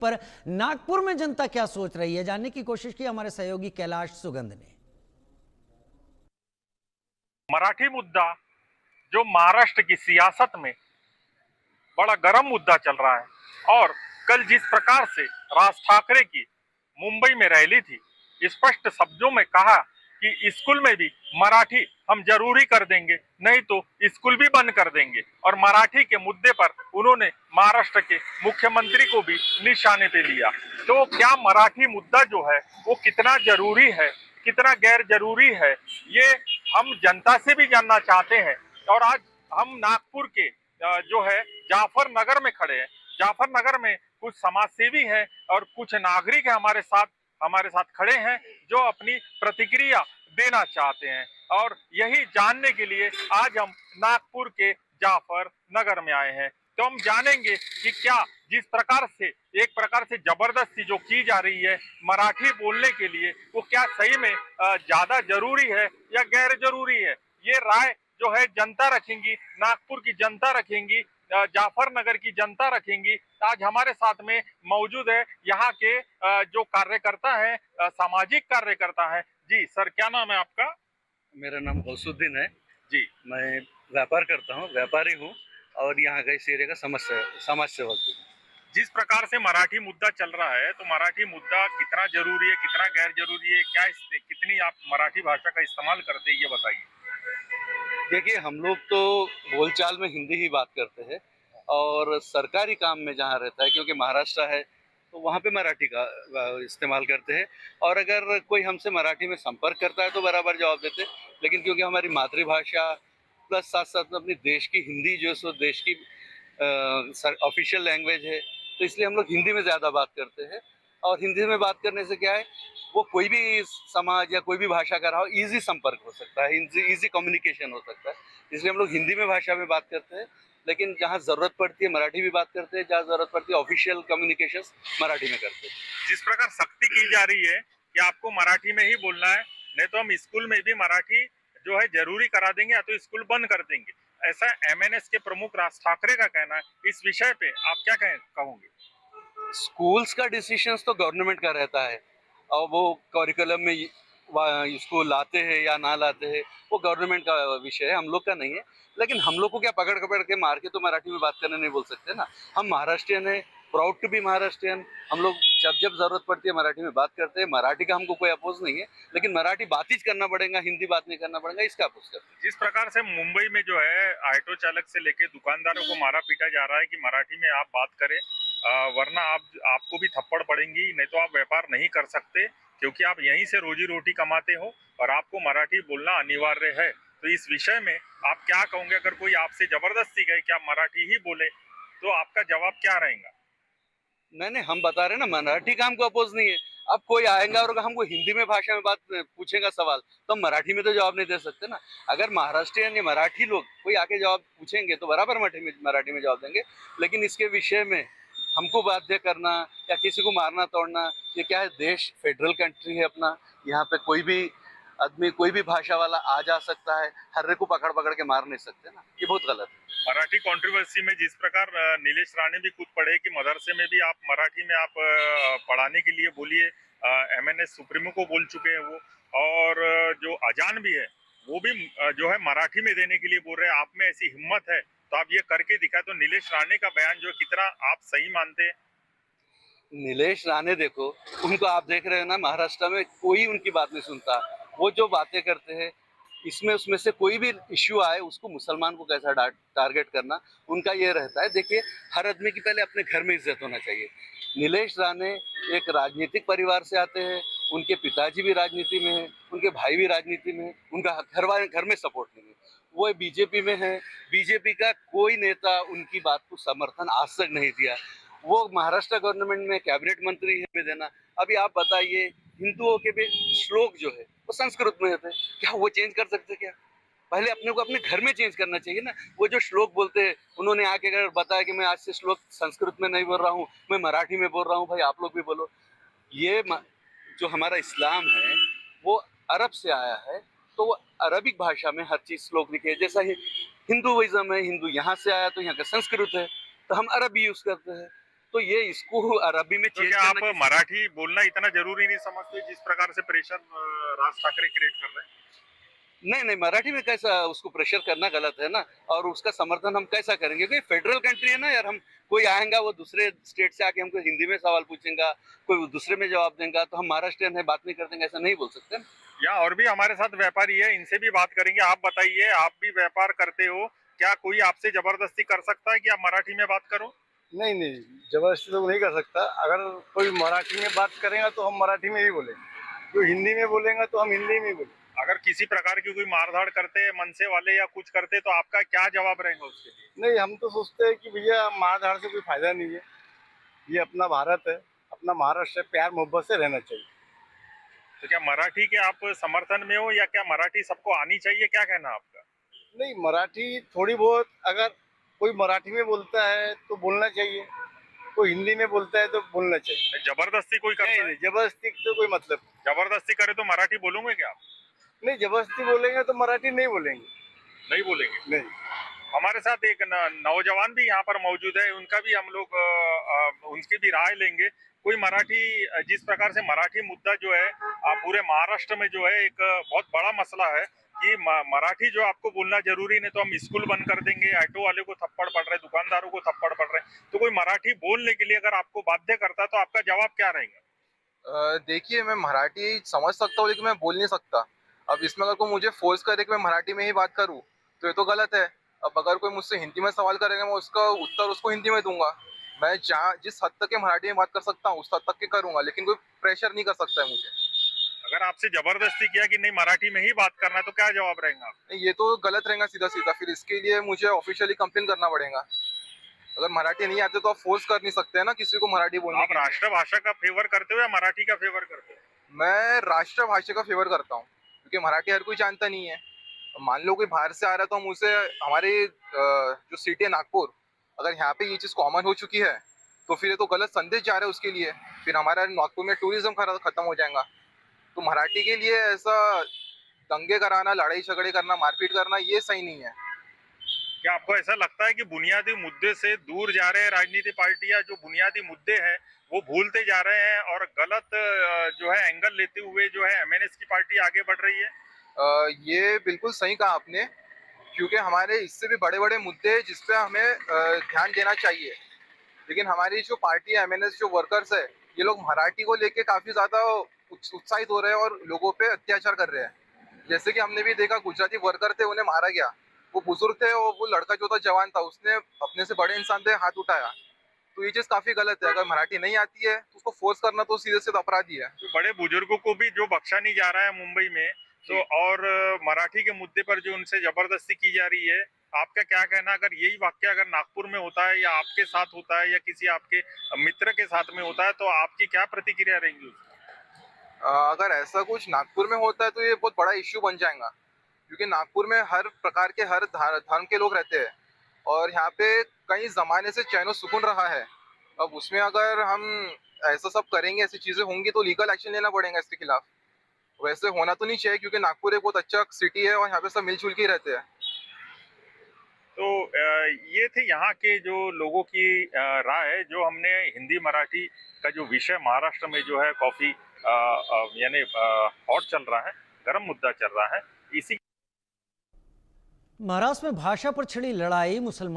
पर नागपुर में जनता क्या सोच रही है, जानने की कोशिश की हमारे सहयोगी कैलाश सुगंध ने। मराठी मुद्दा जो महाराष्ट्र की सियासत में बड़ा गर्म मुद्दा चल रहा है और कल जिस प्रकार से राज ठाकरे की मुंबई में रैली थी, स्पष्ट शब्दों में कहा कि स्कूल में भी मराठी हम जरूरी कर देंगे, नहीं तो स्कूल भी बंद कर देंगे। और मराठी के मुद्दे पर उन्होंने महाराष्ट्र के मुख्यमंत्री को भी निशाने पे लिया। तो क्या मराठी मुद्दा जो है वो कितना जरूरी है, कितना गैर जरूरी है, ये हम जनता से भी जानना चाहते हैं। और आज हम नागपुर के जो है जाफर नगर में खड़े हैं। जाफर नगर में कुछ समाज सेवी हैं और कुछ नागरिक हैं हमारे साथ खड़े हैं जो अपनी प्रतिक्रिया देना चाहते हैं। और यही जानने के लिए आज हम नागपुर के जाफर नगर में आए हैं। तो हम जानेंगे कि क्या जिस प्रकार से एक प्रकार से जबरदस्ती जो की जा रही है मराठी बोलने के लिए, वो क्या सही में ज्यादा जरूरी है या गैर जरूरी है, ये राय जो है जनता रखेंगी, नागपुर की जनता रखेंगी, जाफर नगर की जनता रखेंगी। आज हमारे साथ में मौजूद है यहाँ के जो कार्यकर्ता है, सामाजिक कार्यकर्ता है। जी सर, क्या नाम है आपका? मेरा नाम गौसुद्दीन है जी, मैं व्यापार करता हूँ, व्यापारी हूँ और यहाँ का इस एरिया का समाज सेवक भी हूँ। जिस प्रकार से मराठी मुद्दा चल रहा है, तो मराठी मुद्दा कितना जरूरी है, कितना गैर जरूरी है, क्या कितनी आप मराठी भाषा का इस्तेमाल करते हैं, ये बताइए। देखिए, हम लोग तो बोलचाल में हिंदी ही बात करते हैं और सरकारी काम में जहाँ रहता है, क्योंकि महाराष्ट्र है तो वहाँ पे मराठी का इस्तेमाल करते हैं। और अगर कोई हमसे मराठी में संपर्क करता है तो बराबर जवाब देते हैं। लेकिन क्योंकि हमारी मातृभाषा प्लस साथ साथ में अपनी देश की हिंदी जो है सो देश की ऑफिशियल लैंग्वेज है, तो इसलिए हम लोग हिंदी में ज़्यादा बात करते हैं। और हिंदी में बात करने से क्या है, वो कोई भी समाज या कोई भी भाषा का रहा हो, ईजी संपर्क हो सकता है, ईजी कम्युनिकेशन हो सकता है। इसलिए हम लोग हिंदी में भाषा में बात करते हैं। लेकिन जहाँ ज़रूरत पड़ती है मराठी भी बात करते हैं, जहाँ ज़रूरत पड़ती है ऑफिशियल कम्युनिकेशन मराठी में करते हैं। जिस प्रकार सख्ती की जा रही है कि आपको मराठी में ही बोलना है, नहीं तो हम स्कूल में भी मराठी जो है जरूरी करा देंगे या तो स्कूल बंद कर देंगे, ऐसा एमएनएस के प्रमुख राज ठाकरे का कहना है। इस विषय पे आप क्या कहोगे? स्कूल्स का डिसीजंस तो गवर्नमेंट का रहता है और वो करिकुलम में इसको लाते हैं या ना लाते हैं, वो गवर्नमेंट का विषय है, हम लोग का नहीं है। लेकिन हम लोग को क्या पकड़ पकड़ के मार के तो मराठी में बात करने नहीं बोल सकते ना। हम महाराष्ट्रियन है, प्राउड टू बी महाराष्ट्रियन। हम लोग जब जब जरूरत पड़ती है मराठी में बात करते हैं। मराठी का हमको कोई अपोज नहीं है, लेकिन मराठी बात ही करना पड़ेगा, हिंदी बात नहीं करना पड़ेगा, इसका अपोज करते हैं। जिस प्रकार से मुंबई में जो है ऑटो चालक से लेके दुकानदारों को मारा पीटा जा रहा है कि मराठी में आप बात करें, वरना आपको भी थप्पड़ पड़ेंगी, नहीं तो आप व्यापार नहीं कर सकते, क्योंकि आप यहीं से रोजी रोटी कमाते हो और आपको मराठी बोलना अनिवार्य है। तो इस विषय में आप क्या कहोगे? अगर कोई आपसे जबरदस्ती कहे कि आप मराठी ही बोले, तो आपका जवाब क्या रहेगा? नहीं, हम बता रहे हैं ना, मराठी का हमको अपोज नहीं है। अब कोई आएगा और हमको हिंदी में भाषा में बात पूछेगा सवाल, तो हम मराठी में तो जवाब नहीं दे सकते ना। अगर महाराष्ट्रियन या मराठी लोग कोई आके जवाब पूछेंगे तो बराबर मराठी में जवाब देंगे। लेकिन इसके विषय में हमको बाध्य करना या किसी को मारना तोड़ना, ये क्या है, देश फेडरल कंट्री है अपना। यहाँ पे कोई भी आदमी कोई भी भाषा वाला आ जा सकता है, हर को पकड़ पकड़ के मार नहीं सकते ना, ये बहुत गलत है। मराठी कंट्रोवर्सी में जिस प्रकार नीलेश राणे भी खुद पढ़े कि मदरसे में भी आप मराठी में आप पढ़ाने के लिए बोलिए, एमएनएस सुप्रीमो को बोल चुके हैं वो। और जो अजान भी है वो भी जो है मराठी में देने के लिए बोल रहे हैं। आप में ऐसी हिम्मत है तो आप ये करके दिखा। तो नीलेश राणे का बयान जो कितना आप सही मानते हैं? नीलेश राणे देखो, उनको आप देख रहे हो ना, महाराष्ट्र में कोई उनकी बात नहीं सुनता। वो जो बातें करते हैं इसमें उसमें से कोई भी इश्यू आए उसको मुसलमान को कैसा टारगेट करना, उनका ये रहता है। देखिए, हर आदमी की पहले अपने घर में इज्जत होना चाहिए। नीलेश राणे एक राजनीतिक परिवार से आते हैं, उनके पिताजी भी राजनीति में है, उनके भाई भी राजनीति में है, उनका घर में सपोर्ट नहीं है, वो बीजेपी में है। बीजेपी का कोई नेता उनकी बात को समर्थन आज तक नहीं दिया। वो महाराष्ट्र गवर्नमेंट में कैबिनेट मंत्री है में देना। अभी आप बताइए, हिंदुओं के भी श्लोक जो है वो संस्कृत में होते हैं, क्या वो चेंज कर सकते क्या? पहले अपने को अपने घर में चेंज करना चाहिए ना। वो जो श्लोक बोलते हैं, उन्होंने आके अगर बताया कि मैं आज से श्लोक संस्कृत में नहीं बोल रहा हूँ, मैं मराठी में बोल रहा हूँ, भाई आप लोग भी बोलो। ये जो हमारा इस्लाम है वो अरब से आया है, तो वो अरबिक भाषा में हर चीज श्लोक लिखे है। जैसा ही हिंदुइज्म है, हिंदू यहाँ से आया तो यहाँ का संस्कृत है, तो हम अरबी यूज करते हैं। तो ये इसको अरबी में तो चेंज क्या आप करना मराठी बोलना इतना जरूरी नहीं समझते जिस प्रकार से प्रेशर राज ठाकरे क्रिएट कर रहे हैं? नहीं नहीं, मराठी में कैसा उसको प्रेशर करना गलत है ना। और उसका समर्थन हम कैसा करेंगे, क्योंकि फेडरल कंट्री है ना यार। हम कोई आएगा वो दूसरे स्टेट से आके हमको हिंदी में सवाल पूछेगा, कोई दूसरे में जवाब देगा, तो हम महाराष्ट्रियन है बात नहीं कर देंगे, ऐसा नहीं बोल सकते ना। या और भी हमारे साथ व्यापारी है, इनसे भी बात करेंगे। आप बताइए, आप भी व्यापार करते हो, क्या कोई आपसे जबरदस्ती कर सकता है कि आप मराठी में बात करो? नहीं नहीं, जबरदस्ती तो नहीं कर सकता। अगर कोई मराठी में बात करेगा तो हम मराठी में ही बोलेंगे, जो हिंदी में बोलेगा तो हम हिंदी में ही बोलेंगे। अगर किसी प्रकार की कोई मारधाड़ करते हैं मनसे वाले या कुछ करते, तो आपका क्या जवाब रहेगा उसके लिए? नहीं, हम तो सोचते हैं कि भैया मारधाड़ से कोई फायदा नहीं है। ये अपना भारत है, अपना महाराष्ट्र है, प्यार मोहब्बत से रहना चाहिए। तो क्या मराठी के आप समर्थन में हो, या क्या मराठी सबको आनी चाहिए, क्या कहना है आपका? नहीं, मराठी थोड़ी बहुत, अगर कोई मराठी में बोलता है तो बोलना चाहिए, कोई हिंदी में बोलता है तो बोलना चाहिए। जबरदस्ती कोई करता नहीं है? नहीं, जबरदस्ती तो कोई मतलब जबरदस्ती करे तो मराठी बोलोगे क्या आप? नहीं। जबरदस्ती बोलेंगे तो मराठी नहीं बोलेंगे। नहीं बोलेंगे। नहीं। हमारे साथ एक नौजवान भी यहाँ पर मौजूद है, उनका भी हम लोग उनकी भी राय लेंगे। कोई मराठी, जिस प्रकार से मराठी मुद्दा जो है पूरे महाराष्ट्र में जो है एक बहुत बड़ा मसला है कि मराठी जो आपको बोलना जरूरी, नहीं तो हम स्कूल बंद कर देंगे, ऑटो वाले को थप्पड़ पड़ रहे, दुकानदारों को थप्पड़ पड़ रहे। तो कोई मराठी बोलने के लिए अगर आपको बाध्य करता, तो आपका जवाब क्या रहेगा? देखिए, मैं मराठी समझ सकता हूँ लेकिन मैं बोल नहीं सकता। अब इसमें अगर कोई मुझे फोर्स करे कि मैं मराठी में ही बात करूँ तो ये तो गलत है। अब अगर कोई मुझसे हिंदी में सवाल करेगा, मैं उसका उत्तर उसको हिंदी में दूंगा। मैं जहाँ जिस हद तक के मराठी में बात कर सकता हूँ उस हद तक के करूंगा, लेकिन कोई प्रेशर नहीं कर सकता है मुझे। अगर आपसे जबरदस्ती किया कि नहीं मराठी में ही बात करना है, तो क्या जवाब रहेगा आपका? ये तो गलत रहेगा सीधा सीधा। फिर इसके लिए मुझे ऑफिशियली कंप्लेन करना पड़ेगा। अगर मराठी नहीं आते तो आप फोर्स कर नहीं सकते हैं ना किसी को मराठी बोलने आप के लिए। राष्ट्रभाषा का फेवर करते हो या मराठी का फेवर करते हो? मैं राष्ट्रभाषा का फेवर करता हूँ, क्योंकि मराठी हर कोई जानता नहीं है। मान लो कोई बाहर से आ रहा है तो हम उसे, हमारे जो सिटी है नागपुर, अगर यहाँ पे ये चीज़ कॉमन हो चुकी है तो फिर ये तो गलत संदेश जा रहा है उसके लिए। फिर हमारा नागपुर में टूरिज्म खत्म हो जाएगा। तो मराठी के लिए ऐसा दंगे कराना, लड़ाई झगड़े करना, मारपीट करना, ये सही नहीं है। क्या आपको ऐसा लगता है कि बुनियादी मुद्दे से दूर जा रहे हैं राजनीति पार्टियां, जो बुनियादी मुद्दे हैं वो भूलते जा रहे हैं और गलत जो है एंगल लेते हुए जो है एमएनएस की पार्टी आगे बढ़ रही है? ये बिल्कुल सही कहा आपने, क्योंकि हमारे इससे भी बड़े बड़े मुद्दे हैं जिस पे हमें ध्यान देना चाहिए। लेकिन हमारी जो पार्टी है, एमएनएस जो वर्कर्स है, ये लोग मराठी को लेके काफ़ी ज़्यादा उत्साहित हो रहे हैं और लोगों पे अत्याचार कर रहे हैं। जैसे कि हमने भी देखा, गुजराती वर्कर थे, उन्हें मारा गया। वो बुजुर्ग थे और वो लड़का जो था जवान था, उसने अपने से बड़े इंसान पे हाथ उठाया। तो ये चीज़ काफ़ी गलत है। अगर मराठी नहीं आती है तो उसको फोर्स करना तो सीधे सीधे अपराधी है। तो बड़े बुजुर्गों को भी जो बख्शा नहीं जा रहा है मुंबई में, तो और मराठी के मुद्दे पर जो उनसे जबरदस्ती की जा रही है, आपका क्या कहना? अगर यही वाक्य अगर नागपुर में होता है या आपके साथ होता है या किसी आपके मित्र के साथ में होता है, तो आपकी क्या प्रतिक्रिया रहेंगी उसकी? अगर ऐसा कुछ नागपुर में होता है तो ये बहुत बड़ा इश्यू बन जाएगा, क्योंकि नागपुर में हर प्रकार के, हर धर्म के लोग रहते हैं और यहाँ पे कई ज़माने से चैन सुकून रहा है। अब उसमें अगर हम ऐसा सब करेंगे, ऐसी चीज़ें होंगी, तो लीगल एक्शन लेना पड़ेगा इसके खिलाफ। वैसे होना तो नहीं चाहिए, क्योंकि नागपुर एक बहुत अच्छा सिटी है और यहाँ पे सब मिलजुल के ही रहते हैं। तो ये थे यहाँ के जो लोगों की राय, जो हमने हिंदी मराठी का जो विषय महाराष्ट्र में जो है कॉफी यानी हॉट चल रहा है, गर्म मुद्दा चल रहा है, इसी महाराष्ट्र में भाषा पर छिड़ी लड़ाई, मुसलमान